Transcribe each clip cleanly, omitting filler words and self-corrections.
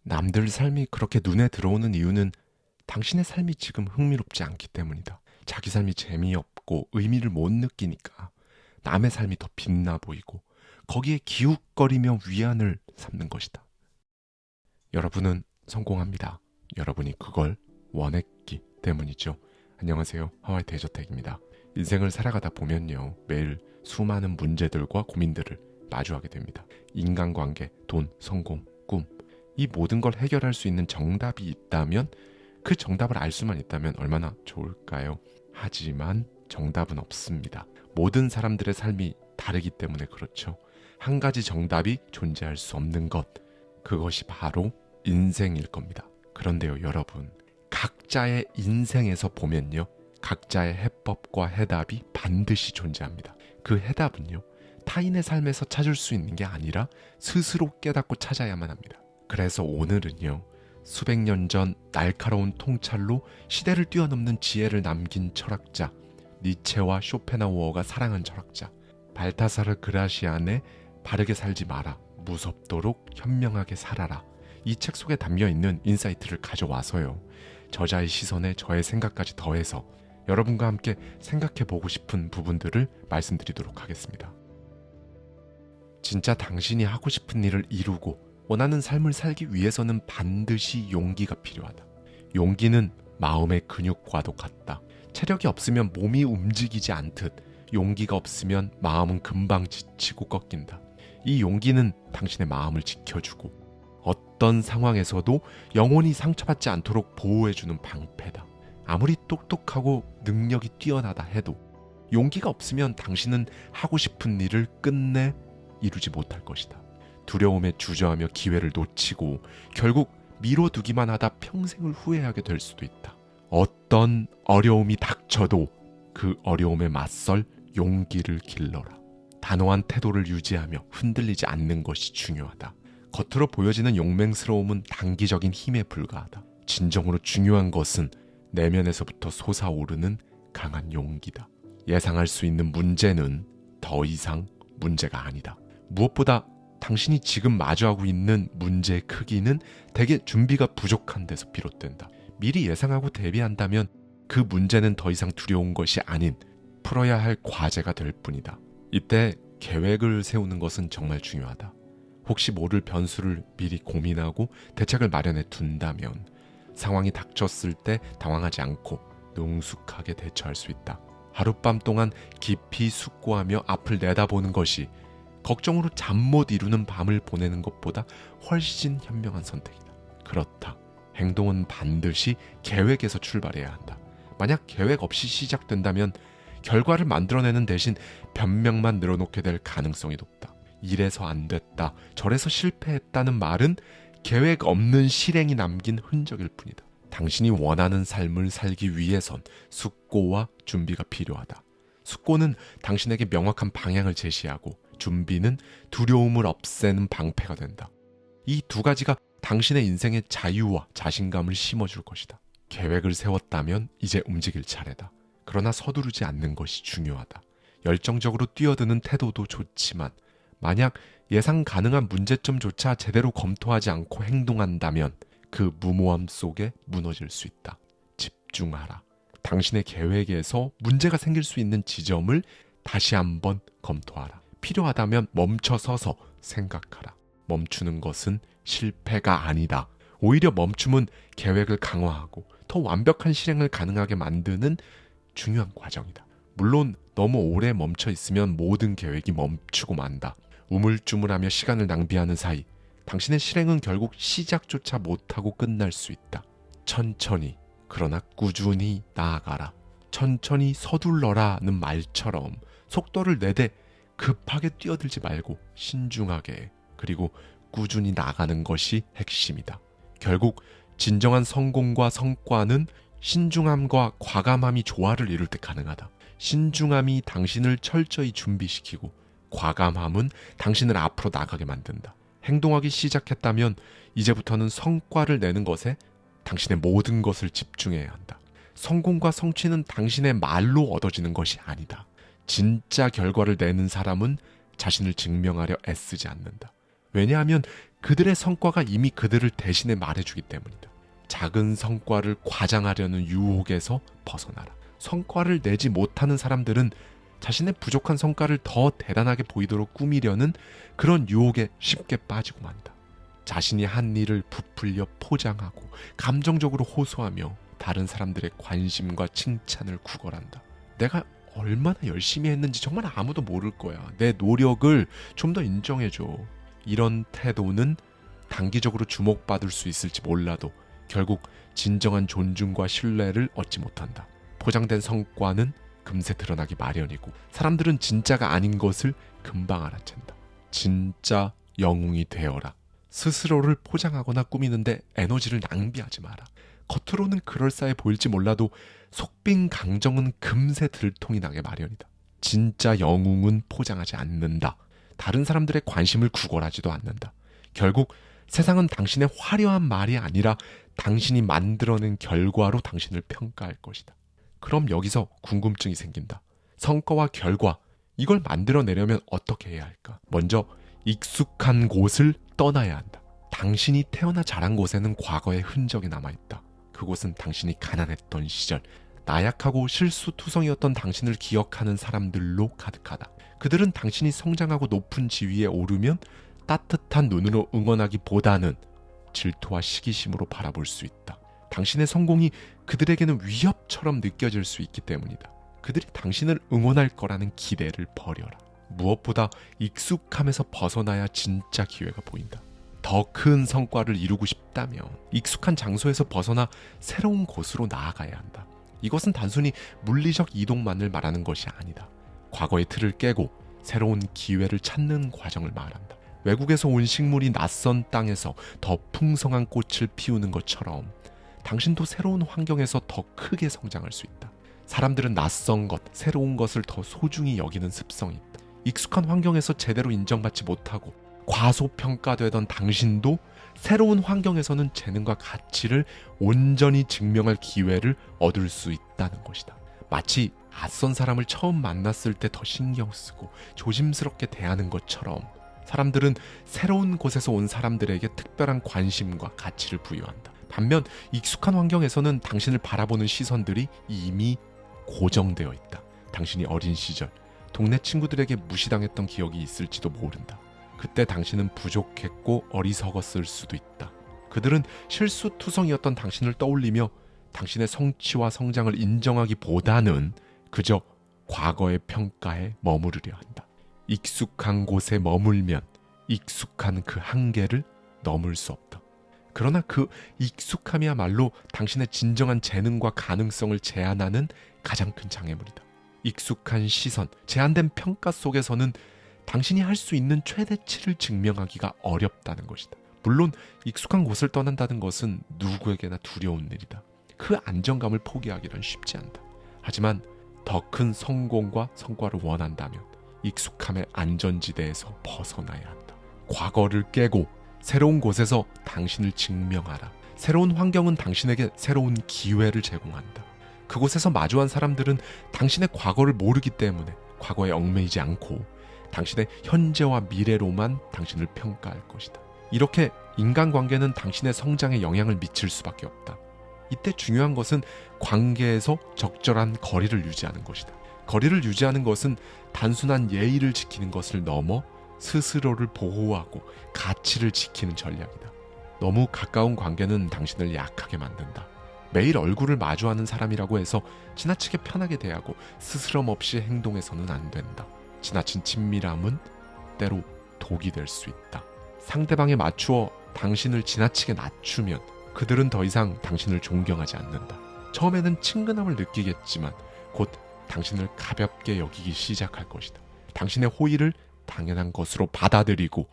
남들 삶이 그렇게 눈에 들어오는 이유는 당신의 삶이 지금 흥미롭지 않기 때문이다. 자기 삶이 재미없고 의미를 못 느끼니까 남의 삶이 더 빛나 보이고 거기에 기웃거리며 위안을 삼는 것이다. 여러분은 성공합니다. 여러분이 그걸 원했기 때문이죠. 안녕하세요. 하와이 대저택입니다. 인생을 살아가다 보면요, 매일 수많은 문제들과 고민들을 마주하게 됩니다. 인간관계, 돈, 성공, 꿈, 이 모든 걸 해결할 수 있는 정답이 있다면, 그 정답을 알 수만 있다면 얼마나 좋을까요? 하지만 정답은 없습니다. 모든 사람들의 삶이 다르기 때문에 그렇죠. 한 가지 정답이 존재할 수 없는 것, 그것이 바로 인생일 겁니다. 그런데요, 여러분, 각자의 인생에서 보면요, 각자의 해법과 해답이 반드시 존재합니다. 그 해답은요, 타인의 삶에서 찾을 수 있는 게 아니라 스스로 깨닫고 찾아야만 합니다. 그래서 오늘은요, 수백 년 전 날카로운 통찰로 시대를 뛰어넘는 지혜를 남긴 철학자 니체와 쇼펜하우어가 사랑한 철학자 발타사르 그라시안의 바르게 살지 마라, 무섭도록 현명하게 살아라, 이 책 속에 담겨있는 인사이트를 가져와서요, 저자의 시선에 저의 생각까지 더해서 여러분과 함께 생각해보고 싶은 부분들을 말씀드리도록 하겠습니다. 진짜 당신이 하고 싶은 일을 이루고 원하는 삶을 살기 위해서는 반드시 용기가 필요하다. 용기는 마음의 근육과도 같다. 체력이 없으면 몸이 움직이지 않듯 용기가 없으면 마음은 금방 지치고 꺾인다. 이 용기는 당신의 마음을 지켜주고 어떤 상황에서도 영원히 상처받지 않도록 보호해주는 방패다. 아무리 똑똑하고 능력이 뛰어나다 해도 용기가 없으면 당신은 하고 싶은 일을 끝내 이루지 못할 것이다. 두려움에 주저하며 기회를 놓치고 결국 미뤄두기만 하다 평생을 후회하게 될 수도 있다. 어떤 어려움이 닥쳐도 그 어려움에 맞설 용기를 길러라. 단호한 태도를 유지하며 흔들리지 않는 것이 중요하다. 겉으로 보여지는 용맹스러움은 단기적인 힘에 불과하다. 진정으로 중요한 것은 내면에서부터 솟아오르는 강한 용기다. 예상할 수 있는 문제는 더 이상 문제가 아니다. 무엇보다 당신이 지금 마주하고 있는 문제의 크기는 대개 준비가 부족한 데서 비롯된다. 미리 예상하고 대비한다면 그 문제는 더 이상 두려운 것이 아닌 풀어야 할 과제가 될 뿐이다. 이때 계획을 세우는 것은 정말 중요하다. 혹시 모를 변수를 미리 고민하고 대책을 마련해 둔다면 상황이 닥쳤을 때 당황하지 않고 능숙하게 대처할 수 있다. 하룻밤 동안 깊이 숙고하며 앞을 내다보는 것이 걱정으로 잠 못 이루는 밤을 보내는 것보다 훨씬 현명한 선택이다. 그렇다. 행동은 반드시 계획에서 출발해야 한다. 만약 계획 없이 시작된다면 결과를 만들어내는 대신 변명만 늘어놓게 될 가능성이 높다. 이래서 안 됐다, 저래서 실패했다는 말은 계획 없는 실행이 남긴 흔적일 뿐이다. 당신이 원하는 삶을 살기 위해선 숙고와 준비가 필요하다. 숙고는 당신에게 명확한 방향을 제시하고 준비는 두려움을 없애는 방패가 된다. 이 두 가지가 당신의 인생에 자유와 자신감을 심어줄 것이다. 계획을 세웠다면 이제 움직일 차례다. 그러나 서두르지 않는 것이 중요하다. 열정적으로 뛰어드는 태도도 좋지만 만약 예상 가능한 문제점조차 제대로 검토하지 않고 행동한다면 그 무모함 속에 무너질 수 있다. 집중하라. 당신의 계획에서 문제가 생길 수 있는 지점을 다시 한번 검토하라. 필요하다면 멈춰서서 생각하라. 멈추는 것은 실패가 아니다. 오히려 멈춤은 계획을 강화하고 더 완벽한 실행을 가능하게 만드는 중요한 과정이다. 물론 너무 오래 멈춰 있으면 모든 계획이 멈추고 만다. 우물쭈물하며 시간을 낭비하는 사이 당신의 실행은 결국 시작조차 못하고 끝날 수 있다. 천천히, 그러나 꾸준히 나아가라. 천천히 서둘러라는 말처럼 속도를 내되 급하게 뛰어들지 말고 신중하게, 그리고 꾸준히 나가는 것이 핵심이다. 결국 진정한 성공과 성과는 신중함과 과감함이 조화를 이룰 때 가능하다. 신중함이 당신을 철저히 준비시키고 과감함은 당신을 앞으로 나가게 만든다. 행동하기 시작했다면 이제부터는 성과를 내는 것에 당신의 모든 것을 집중해야 한다. 성공과 성취는 당신의 말로 얻어지는 것이 아니다. 진짜 결과를 내는 사람은 자신을 증명하려 애쓰지 않는다. 왜냐하면 그들의 성과가 이미 그들을 대신해 말해주기 때문이다. 작은 성과를 과장하려는 유혹에서 벗어나라. 성과를 내지 못하는 사람들은 자신의 부족한 성과를 더 대단하게 보이도록 꾸미려는 그런 유혹에 쉽게 빠지고 만다. 자신이 한 일을 부풀려 포장하고 감정적으로 호소하며 다른 사람들의 관심과 칭찬을 구걸한다. 내가 얼마나 열심히 했는지 정말 아무도 모를 거야. 내 노력을 좀 더 인정해줘. 이런 태도는 단기적으로 주목받을 수 있을지 몰라도 결국 진정한 존중과 신뢰를 얻지 못한다. 포장된 성과는 금세 드러나기 마련이고 사람들은 진짜가 아닌 것을 금방 알아챈다. 진짜 영웅이 되어라. 스스로를 포장하거나 꾸미는데 에너지를 낭비하지 마라. 겉으로는 그럴싸해 보일지 몰라도 속빈 강정은 금세 들통이 나게 마련이다. 진짜 영웅은 포장하지 않는다. 다른 사람들의 관심을 구걸하지도 않는다. 결국 세상은 당신의 화려한 말이 아니라 당신이 만들어낸 결과로 당신을 평가할 것이다. 그럼 여기서 궁금증이 생긴다. 성과와 결과, 이걸 만들어내려면 어떻게 해야 할까? 먼저 익숙한 곳을 떠나야 한다. 당신이 태어나 자란 곳에는 과거의 흔적이 남아있다. 그곳은 당신이 가난했던 시절, 나약하고 실수투성이었던 당신을 기억하는 사람들로 가득하다. 그들은 당신이 성장하고 높은 지위에 오르면 따뜻한 눈으로 응원하기보다는 질투와 시기심으로 바라볼 수 있다. 당신의 성공이 그들에게는 위협처럼 느껴질 수 있기 때문이다. 그들이 당신을 응원할 거라는 기대를 버려라. 무엇보다 익숙함에서 벗어나야 진짜 기회가 보인다. 더 큰 성과를 이루고 싶다면 익숙한 장소에서 벗어나 새로운 곳으로 나아가야 한다. 이것은 단순히 물리적 이동만을 말하는 것이 아니다. 과거의 틀을 깨고 새로운 기회를 찾는 과정을 말한다. 외국에서 온 식물이 낯선 땅에서 더 풍성한 꽃을 피우는 것처럼 당신도 새로운 환경에서 더 크게 성장할 수 있다. 사람들은 낯선 것, 새로운 것을 더 소중히 여기는 습성이 있다. 익숙한 환경에서 제대로 인정받지 못하고 과소평가되던 당신도 새로운 환경에서는 재능과 가치를 온전히 증명할 기회를 얻을 수 있다는 것이다. 마치 낯선 사람을 처음 만났을 때 더 신경 쓰고 조심스럽게 대하는 것처럼 사람들은 새로운 곳에서 온 사람들에게 특별한 관심과 가치를 부여한다. 반면 익숙한 환경에서는 당신을 바라보는 시선들이 이미 고정되어 있다. 당신이 어린 시절 동네 친구들에게 무시당했던 기억이 있을지도 모른다. 그때 당신은 부족했고 어리석었을 수도 있다. 그들은 실수투성이었던 당신을 떠올리며 당신의 성취와 성장을 인정하기보다는 그저 과거의 평가에 머무르려 한다. 익숙한 곳에 머물면 익숙한 그 한계를 넘을 수 없다. 그러나 그 익숙함이야말로 당신의 진정한 재능과 가능성을 제한하는 가장 큰 장애물이다. 익숙한 시선, 제한된 평가 속에서는 당신이 할 수 있는 최대치를 증명하기가 어렵다는 것이다. 물론 익숙한 곳을 떠난다는 것은 누구에게나 두려운 일이다. 그 안정감을 포기하기란 쉽지 않다. 하지만 더 큰 성공과 성과를 원한다면 익숙함의 안전지대에서 벗어나야 한다. 과거를 깨고 새로운 곳에서 당신을 증명하라. 새로운 환경은 당신에게 새로운 기회를 제공한다. 그곳에서 마주한 사람들은 당신의 과거를 모르기 때문에 과거에 얽매이지 않고 당신의 현재와 미래로만 당신을 평가할 것이다. 이렇게 인간관계는 당신의 성장에 영향을 미칠 수밖에 없다. 이때 중요한 것은 관계에서 적절한 거리를 유지하는 것이다. 거리를 유지하는 것은 단순한 예의를 지키는 것을 넘어 스스로를 보호하고 가치를 지키는 전략이다. 너무 가까운 관계는 당신을 약하게 만든다. 매일 얼굴을 마주하는 사람이라고 해서 지나치게 편하게 대하고 스스럼 없이 행동해서는 안 된다. 지나친 친밀함은 때로 독이 될 수 있다. 상대방에 맞추어 당신을 지나치게 낮추면 그들은 더 이상 당신을 존경하지 않는다. 처음에는 친근함을 느끼겠지만 곧 당신을 가볍게 여기기 시작할 것이다. 당신의 호의를 당연한 것으로 받아들이고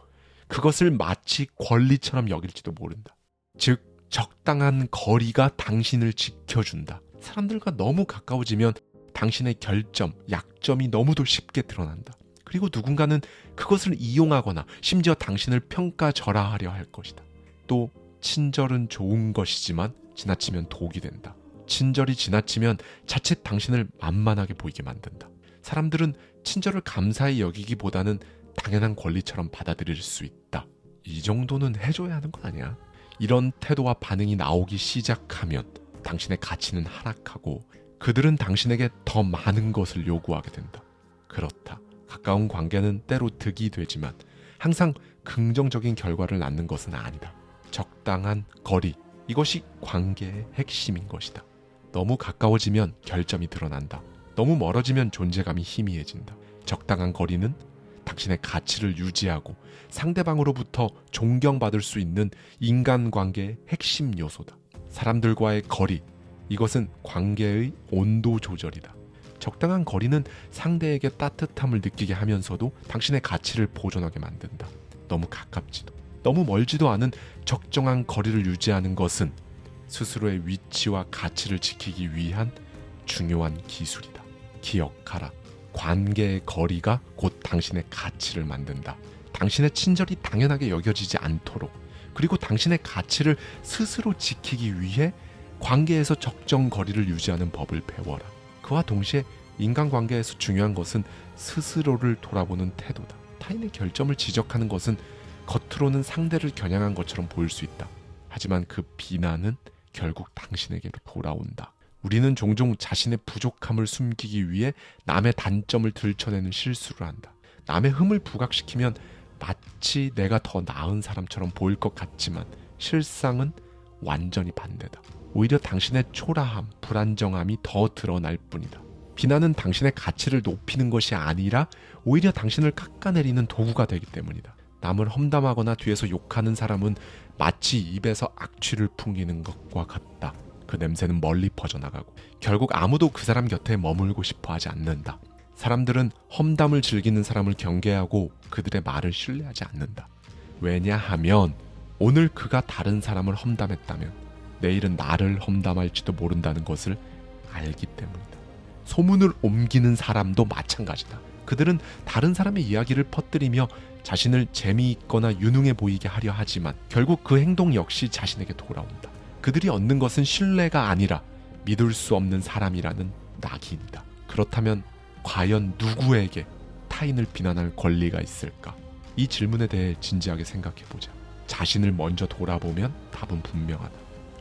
그것을 마치 권리처럼 여길지도 모른다. 즉 적당한 거리가 당신을 지켜준다. 사람들과 너무 가까워지면 당신의 결점, 약점이 너무도 쉽게 드러난다. 그리고 누군가는 그것을 이용하거나 심지어 당신을 평가절하하려 할 것이다. 또 친절은 좋은 것이지만 지나치면 독이 된다. 친절이 지나치면 자칫 당신을 만만하게 보이게 만든다. 사람들은 친절을 감사히 여기기보다는 당연한 권리처럼 받아들일 수 있다. 이 정도는 해줘야 하는 거 아니야? 이런 태도와 반응이 나오기 시작하면 당신의 가치는 하락하고 그들은 당신에게 더 많은 것을 요구하게 된다. 그렇다. 가까운 관계는 때로 득이 되지만 항상 긍정적인 결과를 낳는 것은 아니다. 적당한 거리, 이것이 관계의 핵심인 것이다. 너무 가까워지면 결점이 드러난다. 너무 멀어지면 존재감이 희미해진다. 적당한 거리는 당신의 가치를 유지하고 상대방으로부터 존경받을 수 있는 인간관계의 핵심 요소다. 사람들과의 거리, 이것은 관계의 온도 조절이다. 적당한 거리는 상대에게 따뜻함을 느끼게 하면서도 당신의 가치를 보존하게 만든다. 너무 가깝지도 너무 멀지도 않은 적정한 거리를 유지하는 것은 스스로의 위치와 가치를 지키기 위한 중요한 기술이다. 기억하라. 관계의 거리가 곧 당신의 가치를 만든다. 당신의 친절이 당연하게 여겨지지 않도록, 그리고 당신의 가치를 스스로 지키기 위해 관계에서 적정 거리를 유지하는 법을 배워라. 그와 동시에 인간관계에서 중요한 것은 스스로를 돌아보는 태도다. 타인의 결점을 지적하는 것은 겉으로는 상대를 겨냥한 것처럼 보일 수 있다. 하지만 그 비난은 결국 당신에게로 돌아온다. 우리는 종종 자신의 부족함을 숨기기 위해 남의 단점을 들춰내는 실수를 한다. 남의 흠을 부각시키면 마치 내가 더 나은 사람처럼 보일 것 같지만 실상은 완전히 반대다. 오히려 당신의 초라함, 불안정함이 더 드러날 뿐이다. 비난은 당신의 가치를 높이는 것이 아니라 오히려 당신을 깎아내리는 도구가 되기 때문이다. 남을 험담하거나 뒤에서 욕하는 사람은 마치 입에서 악취를 풍기는 것과 같다. 그 냄새는 멀리 퍼져나가고 결국 아무도 그 사람 곁에 머물고 싶어 하지 않는다. 사람들은 험담을 즐기는 사람을 경계하고 그들의 말을 신뢰하지 않는다. 왜냐하면 오늘 그가 다른 사람을 험담했다면 내일은 나를 험담할지도 모른다는 것을 알기 때문이다. 소문을 옮기는 사람도 마찬가지다. 그들은 다른 사람의 이야기를 퍼뜨리며 자신을 재미있거나 유능해 보이게 하려 하지만 결국 그 행동 역시 자신에게 돌아온다. 그들이 얻는 것은 신뢰가 아니라 믿을 수 없는 사람이라는 낙인이다. 그렇다면 과연 누구에게 타인을 비난할 권리가 있을까? 이 질문에 대해 진지하게 생각해보자. 자신을 먼저 돌아보면 답은 분명하다.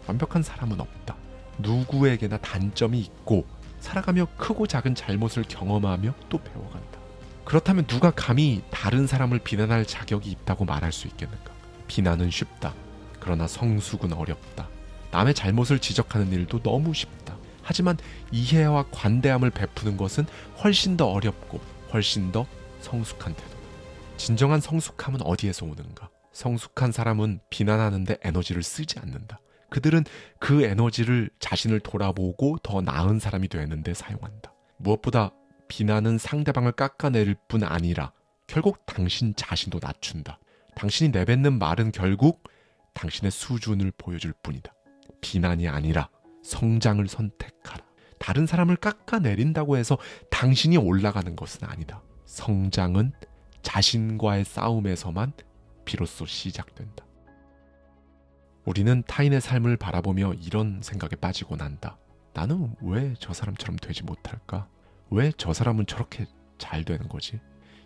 완벽한 사람은 없다. 누구에게나 단점이 있고 살아가며 크고 작은 잘못을 경험하며 또 배워간다. 그렇다면 누가 감히 다른 사람을 비난할 자격이 있다고 말할 수 있겠는가? 비난은 쉽다. 그러나 성숙은 어렵다. 남의 잘못을 지적하는 일도 너무 쉽다. 하지만 이해와 관대함을 베푸는 것은 훨씬 더 어렵고 훨씬 더 성숙한 태도다. 진정한 성숙함은 어디에서 오는가? 성숙한 사람은 비난하는데 에너지를 쓰지 않는다. 그들은 그 에너지를 자신을 돌아보고 더 나은 사람이 되는 데 사용한다. 무엇보다 비난은 상대방을 깎아내릴 뿐 아니라 결국 당신 자신도 낮춘다. 당신이 내뱉는 말은 결국 당신의 수준을 보여줄 뿐이다. 비난이 아니라 성장을 선택하라. 다른 사람을 깎아내린다고 해서 당신이 올라가는 것은 아니다. 성장은 자신과의 싸움에서만 비로소 시작된다. 우리는 타인의 삶을 바라보며 이런 생각에 빠지곤 한다. 나는 왜 저 사람처럼 되지 못할까? 왜 저 사람은 저렇게 잘 되는 거지?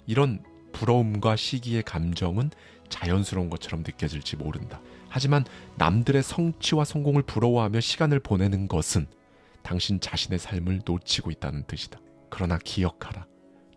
이런 부러움과 시기의 감정은 자연스러운 것처럼 느껴질지 모른다. 하지만 남들의 성취와 성공을 부러워하며 시간을 보내는 것은 당신 자신의 삶을 놓치고 있다는 뜻이다. 그러나 기억하라.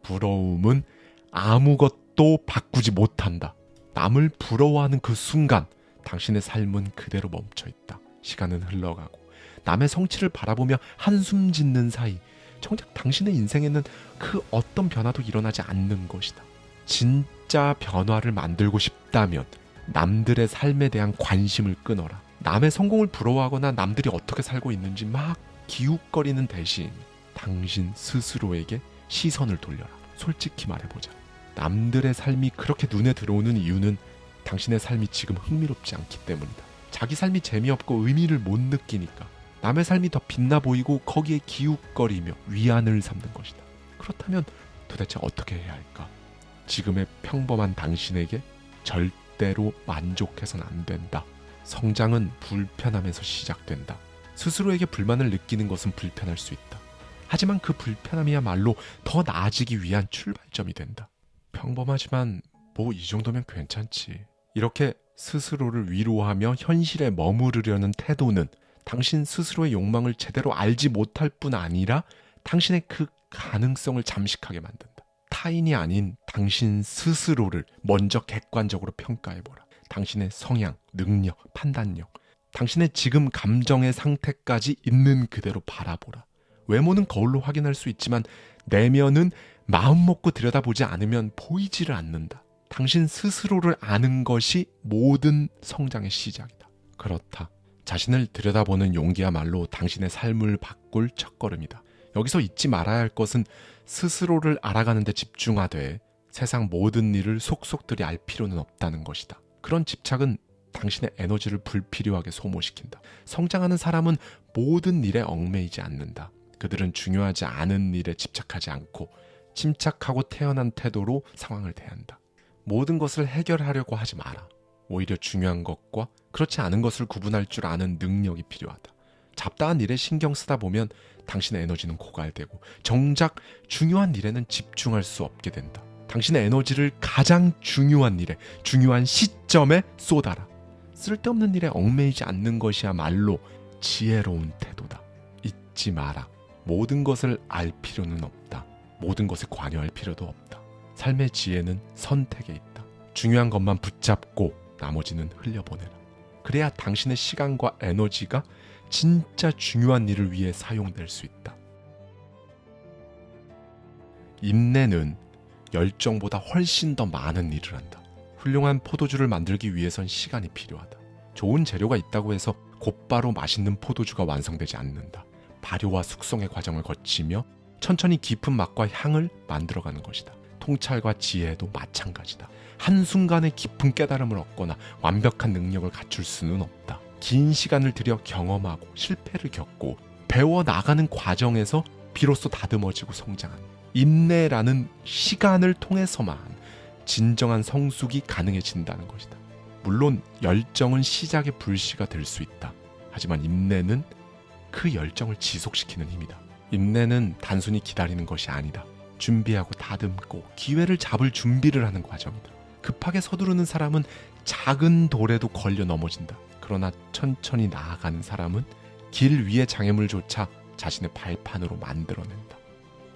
부러움은 아무것도 바꾸지 못한다. 남을 부러워하는 그 순간 당신의 삶은 그대로 멈춰있다. 시간은 흘러가고 남의 성취를 바라보며 한숨 짓는 사이 정작 당신의 인생에는 그 어떤 변화도 일어나지 않는 것이다. 진짜 변화를 만들고 싶다면 남들의 삶에 대한 관심을 끊어라. 남의 성공을 부러워하거나 남들이 어떻게 살고 있는지 막 기웃거리는 대신 당신 스스로에게 시선을 돌려라. 솔직히 말해보자. 남들의 삶이 그렇게 눈에 들어오는 이유는 당신의 삶이 지금 흥미롭지 않기 때문이다. 자기 삶이 재미없고 의미를 못 느끼니까 남의 삶이 더 빛나 보이고 거기에 기웃거리며 위안을 삼는 것이다. 그렇다면 도대체 어떻게 해야 할까? 지금의 평범한 당신에게 절대로 만족해서는 안 된다. 성장은 불편함에서 시작된다. 스스로에게 불만을 느끼는 것은 불편할 수 있다. 하지만 그 불편함이야말로 더 나아지기 위한 출발점이 된다. 평범하지만 뭐 이 정도면 괜찮지. 이렇게 스스로를 위로하며 현실에 머무르려는 태도는 당신 스스로의 욕망을 제대로 알지 못할 뿐 아니라 당신의 그 가능성을 잠식하게 만든다. 타인이 아닌 당신 스스로를 먼저 객관적으로 평가해보라. 당신의 성향, 능력, 판단력, 당신의 지금 감정의 상태까지 있는 그대로 바라보라. 외모는 거울로 확인할 수 있지만 내면은 마음 먹고 들여다보지 않으면 보이지를 않는다. 당신 스스로를 아는 것이 모든 성장의 시작이다. 그렇다. 자신을 들여다보는 용기야말로 당신의 삶을 바꿀 첫걸음이다. 여기서 잊지 말아야 할 것은 스스로를 알아가는 데 집중하되 세상 모든 일을 속속들이 알 필요는 없다는 것이다. 그런 집착은 당신의 에너지를 불필요하게 소모시킨다. 성장하는 사람은 모든 일에 얽매이지 않는다. 그들은 중요하지 않은 일에 집착하지 않고 침착하고 태연한 태도로 상황을 대한다. 모든 것을 해결하려고 하지 마라. 오히려 중요한 것과 그렇지 않은 것을 구분할 줄 아는 능력이 필요하다. 잡다한 일에 신경 쓰다 보면 당신의 에너지는 고갈되고 정작 중요한 일에는 집중할 수 없게 된다. 당신의 에너지를 가장 중요한 일에, 중요한 시점에 쏟아라. 쓸데없는 일에 얽매이지 않는 것이야말로 지혜로운 태도다. 잊지 마라. 모든 것을 알 필요는 없다. 모든 것에 관여할 필요도 없다. 삶의 지혜는 선택에 있다. 중요한 것만 붙잡고 나머지는 흘려보내라. 그래야 당신의 시간과 에너지가 진짜 중요한 일을 위해 사용될 수 있다. 인내는 열정보다 훨씬 더 많은 일을 한다. 훌륭한 포도주를 만들기 위해선 시간이 필요하다. 좋은 재료가 있다고 해서 곧바로 맛있는 포도주가 완성되지 않는다. 발효와 숙성의 과정을 거치며 천천히 깊은 맛과 향을 만들어가는 것이다. 통찰과 지혜도 마찬가지다. 한순간에 깊은 깨달음을 얻거나 완벽한 능력을 갖출 수는 없다. 긴 시간을 들여 경험하고 실패를 겪고 배워나가는 과정에서 비로소 다듬어지고 성장한 인내라는 시간을 통해서만 진정한 성숙이 가능해진다는 것이다. 물론 열정은 시작의 불씨가 될 수 있다. 하지만 인내는 그 열정을 지속시키는 힘이다. 인내는 단순히 기다리는 것이 아니다. 준비하고 다듬고 기회를 잡을 준비를 하는 과정이다. 급하게 서두르는 사람은 작은 돌에도 걸려 넘어진다. 그러나 천천히 나아가는 사람은 길 위의 장애물조차 자신의 발판으로 만들어낸다.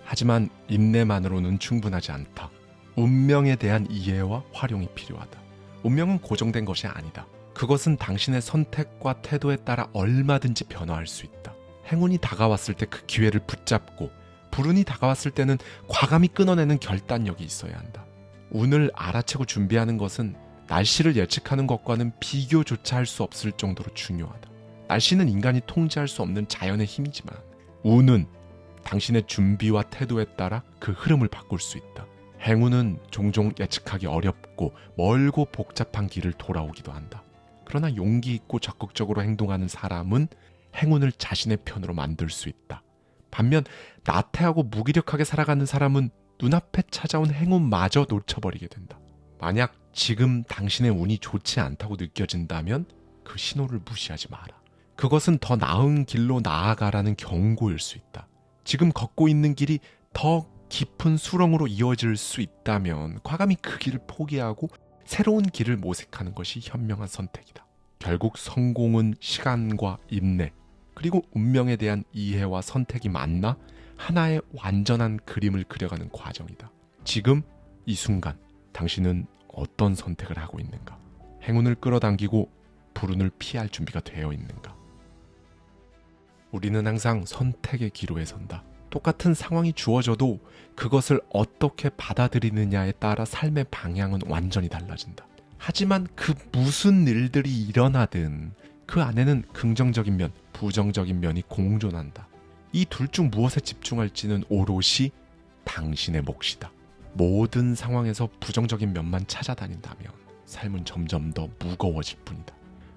하지만 인내만으로는 충분하지 않다. 운명에 대한 이해와 활용이 필요하다. 운명은 고정된 것이 아니다. 그것은 당신의 선택과 태도에 따라 얼마든지 변화할 수 있다. 행운이 다가왔을 때 그 기회를 붙잡고 불운이 다가왔을 때는 과감히 끊어내는 결단력이 있어야 한다. 운을 알아채고 준비하는 것은 날씨를 예측하는 것과는 비교조차 할 수 없을 정도로 중요하다. 날씨는 인간이 통제할 수 없는 자연의 힘이지만 운은 당신의 준비와 태도에 따라 그 흐름을 바꿀 수 있다. 행운은 종종 예측하기 어렵고 멀고 복잡한 길을 돌아오기도 한다. 그러나 용기 있고 적극적으로 행동하는 사람은 행운을 자신의 편으로 만들 수 있다. 반면 나태하고 무기력하게 살아가는 사람은 눈앞에 찾아온 행운마저 놓쳐버리게 된다. 만약 지금 당신의 운이 좋지 않다고 느껴진다면 그 신호를 무시하지 마라. 그것은 더 나은 길로 나아가라는 경고일 수 있다. 지금 걷고 있는 길이 더 깊은 수렁으로 이어질 수 있다면 과감히 그 길을 포기하고 새로운 길을 모색하는 것이 현명한 선택이다. 결국 성공은 시간과 인내, 그리고 운명에 대한 이해와 선택이 만나 하나의 완전한 그림을 그려가는 과정이다. 지금 이 순간 당신은 어떤 선택을 하고 있는가? 행운을 끌어당기고 불운을 피할 준비가 되어 있는가? 우리는 항상 선택의 기로에 선다. 똑같은 상황이 주어져도 그것을 어떻게 받아들이느냐에 따라 삶의 방향은 완전히 달라진다. 하지만 그 무슨 일들이 일어나든 그 안에는 긍정적인 면, 부정적인 면이 공존한다. 이 둘 중 무엇에 집중할지는 오롯이 당신의 몫이다. 모든 상황에서 부정적인 면만 찾아다닌다면 삶은 점점 더 무거워질 뿐이다.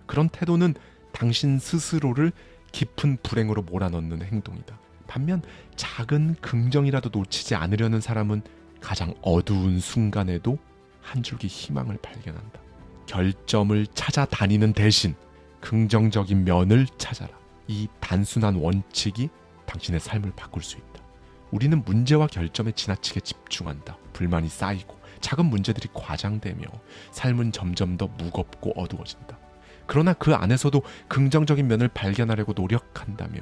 그런 태도는 당신 스스로를 깊은 불행으로 몰아넣는 행동이다. 반면 작은 긍정이라도 놓치지 않으려는 사람은 가장 어두운 순간에도 한 줄기 희망을 발견한다. 결점을 찾아다니는 대신 긍정적인 면을 찾아라. 이 단순한 원칙이 당신의 삶을 바꿀 수 있다. 우리는 문제와 결점에 지나치게 집중한다. 불만이 쌓이고 작은 문제들이 과장되며 삶은 점점 더 무겁고 어두워진다. 그러나 그 안에서도 긍정적인 면을 발견하려고 노력한다면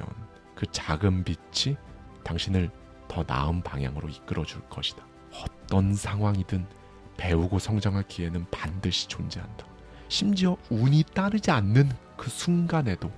그 작은 빛이 당신을 더 나은 방향으로 이끌어줄 것이다. 어떤 상황이든 배우고 성장할 기회는 반드시 존재한다. 심지어 운이 따르지 않는 그 순간에도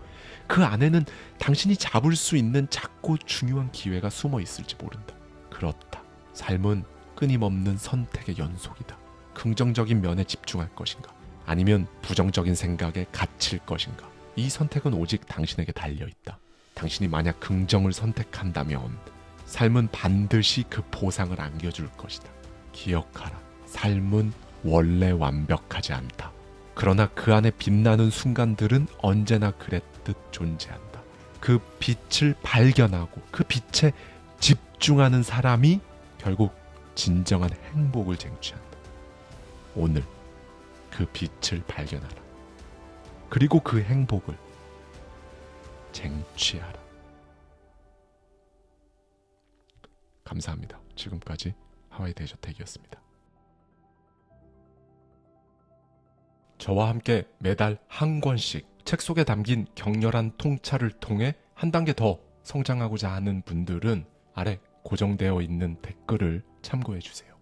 그 안에는 당신이 잡을 수 있는 작고 중요한 기회가 숨어 있을지 모른다. 그렇다. 삶은 끊임없는 선택의 연속이다. 긍정적인 면에 집중할 것인가? 아니면 부정적인 생각에 갇힐 것인가? 이 선택은 오직 당신에게 달려있다. 당신이 만약 긍정을 선택한다면 삶은 반드시 그 보상을 안겨줄 것이다. 기억하라. 삶은 원래 완벽하지 않다. 그러나 그 안에 빛나는 순간들은 언제나 그랬듯 존재한다. 그 빛을 발견하고 그 빛에 집중하는 사람이 결국 진정한 행복을 쟁취한다. 오늘 그 빛을 발견하라. 그리고 그 행복을 쟁취하라. 감사합니다. 지금까지 하와이 대저택이었습니다. 저와 함께 매달 한 권씩 책 속에 담긴 격렬한 통찰을 통해 한 단계 더 성장하고자 하는 분들은 아래 고정되어 있는 댓글을 참고해 주세요.